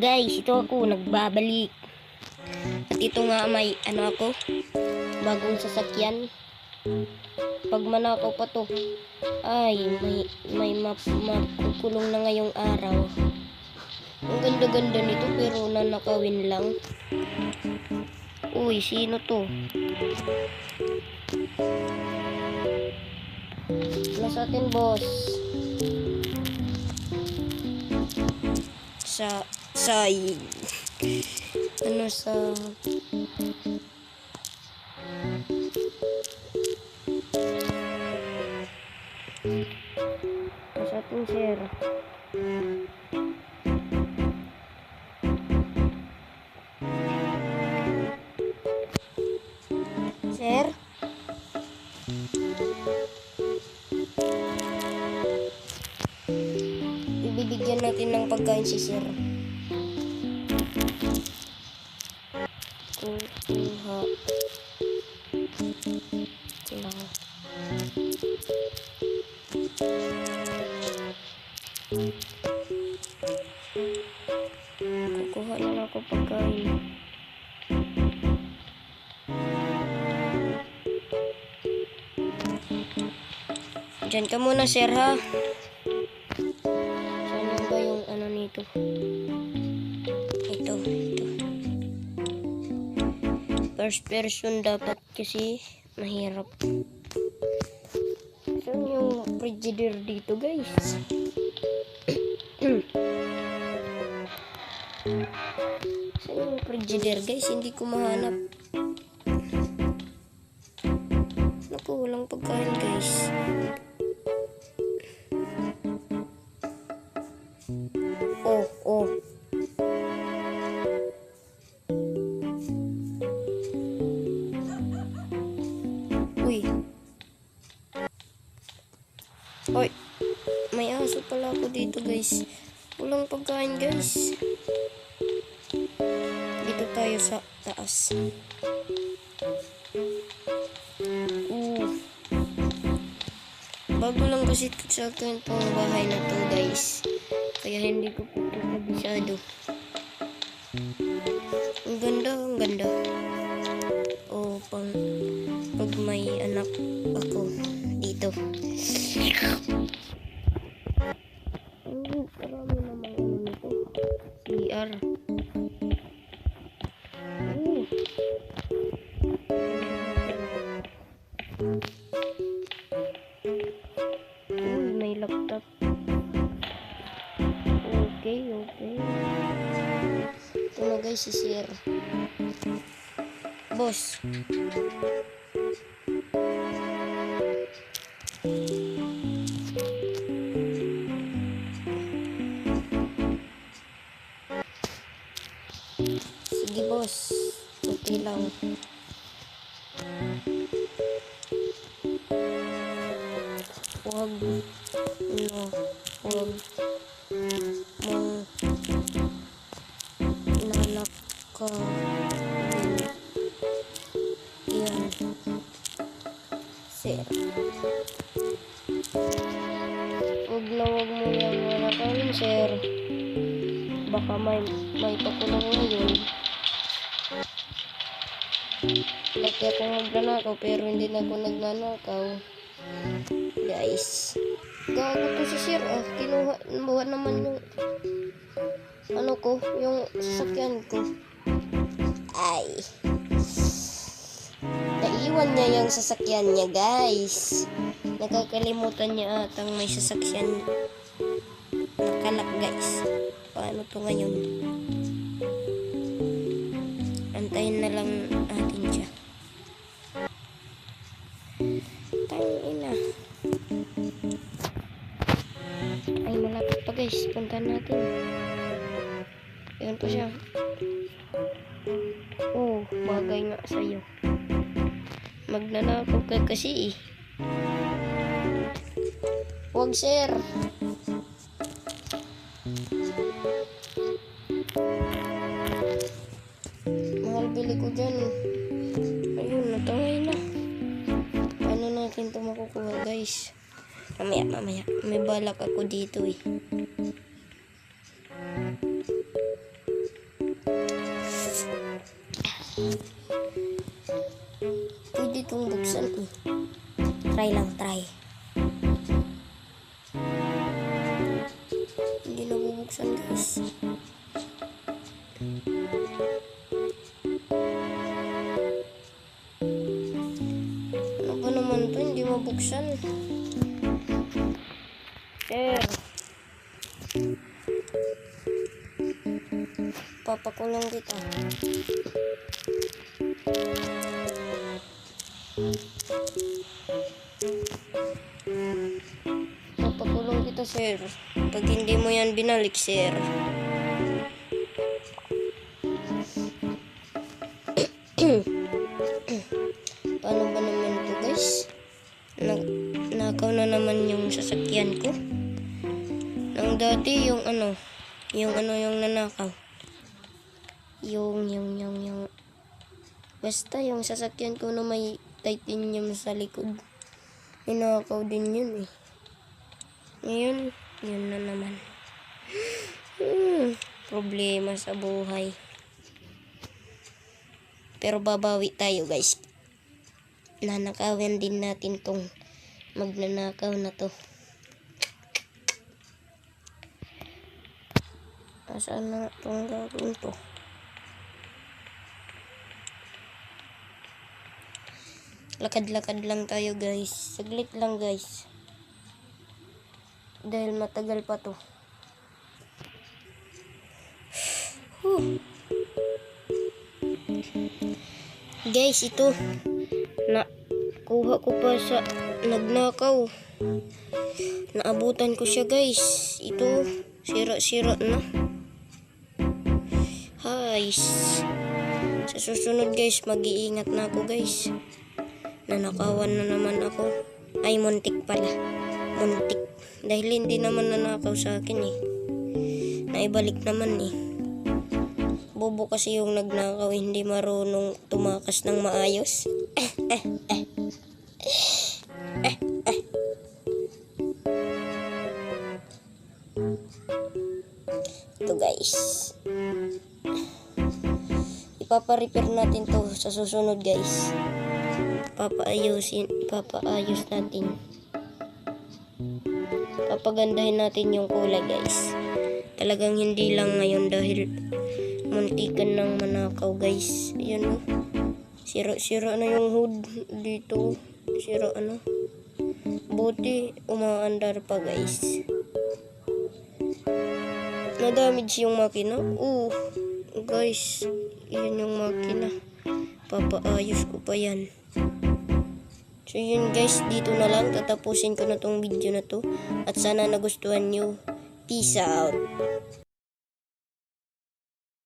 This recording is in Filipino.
Guys, ito ako, nagbabalik. At ito nga may ako, bagong sasakyan. Pag manakaw pa to, ay may makukulong na ngayong araw. Ang ganda-ganda nito pero nanakawin lang. Uy, sino to? Nasa atin, boss. Sa ating sir. Sir? Ibibigyan natin ng pagkain si sir. Kuha lang. Kukuha lang ako pagkain. Diyan ka muna, sir, ha? Saan ba yung nito? Ito. First person dapat kasi mahirap. Saan yung frigidaire dito, guys? Saan yung frigidaire, guys? Hindi ko mahanap. Naku, walang pagkain, guys. Oh. Uy. Hoy. May aso pala ako dito, guys. Walang pagkain, guys. Dito tayo sa taas. Bago lang kasi sa akin itong bahay na to, guys. Kaya hindi ko po ito kabisado. Ang ganda. O, pag may anak ako dito. Marami namang nito. CR. May laptop. Okay. Ito na, guys, si sir. Boss. Sige, boss. Okay lang. Huwag mong nanakaw yan, sir. Huwag mo yan nanakawin, sir. Baka may pakulong ngayon. Laki akong magnanakaw pero hindi na ako nagnanakaw, guys. Gago to si sir, kinuha naman yung yung sasakyan ko. Ay, naiwan niya yung sasakyan niya, guys. Nakakalimutan niya atang may sasakyan nakalak, guys. Paano to ngayon? Antayin na lang natin siya. Tangina. Ay, malapit pa, guys. Puntahan natin. Ayan pa siya. Oh, bagay nga sa'yo. Magnanakaw ka kasi eh. Huwag, sir. Mahal bili ko dyan. Ayun, natangay na. Paano natin ito makukuha, guys? Mamaya. May balak ako dito eh. Pwede itong buksan eh. Try lang, try. Hindi nabubuksan guys. Ano ba naman to? Hindi mabuksan. Sir. Papakulong kita. Papakulong kita, sir. Pag hindi mo yan binalik, sir. Paano ba naman to, guys? Nakaw na naman yung sasakyan ko. Nang dati yung yung nanakaw. Yung basta yung sasakyan ko na may titanium sa likod. Ninakaw din yun eh. Ngayon, yun na naman. Problema sa buhay. Pero babawi tayo guys. Nanakawin din natin tong magnanakaw na to. Asaan na itong gagawin to? Lakad-lakad lang tayo guys. Saglit lang guys. Dahil matagal pa to. Guys, ito. Nakuha ko pa sa nagnakaw. Naabutan ko siya guys. Ito. Sira-sira na. Guys. Sa susunod guys, mag-iingat na ako guys. Nanakawan na naman ako. Ay, muntik pala. Muntik. Dahil hindi naman nanakaw sa akin eh. Naibalik naman eh. Bobo kasi yung nagnakaw, hindi marunong tumakas ng maayos. Ito guys. Ipapa-repair natin to sa susunod guys. Ipapaayos natin. Papagandahin natin yung kulay guys. Talagang hindi lang ngayon dahil muntikan ng manakaw guys. Ayan o. Sira-sira na yung hood dito. Sira ano. Buti umaandar pa guys. Na-damage yung makina. Guys. Yan yung makina. Papaayos ko pa yan. So yun guys, dito na lang. Tatapusin ko na tong video na to. At sana nagustuhan nyo. Peace out.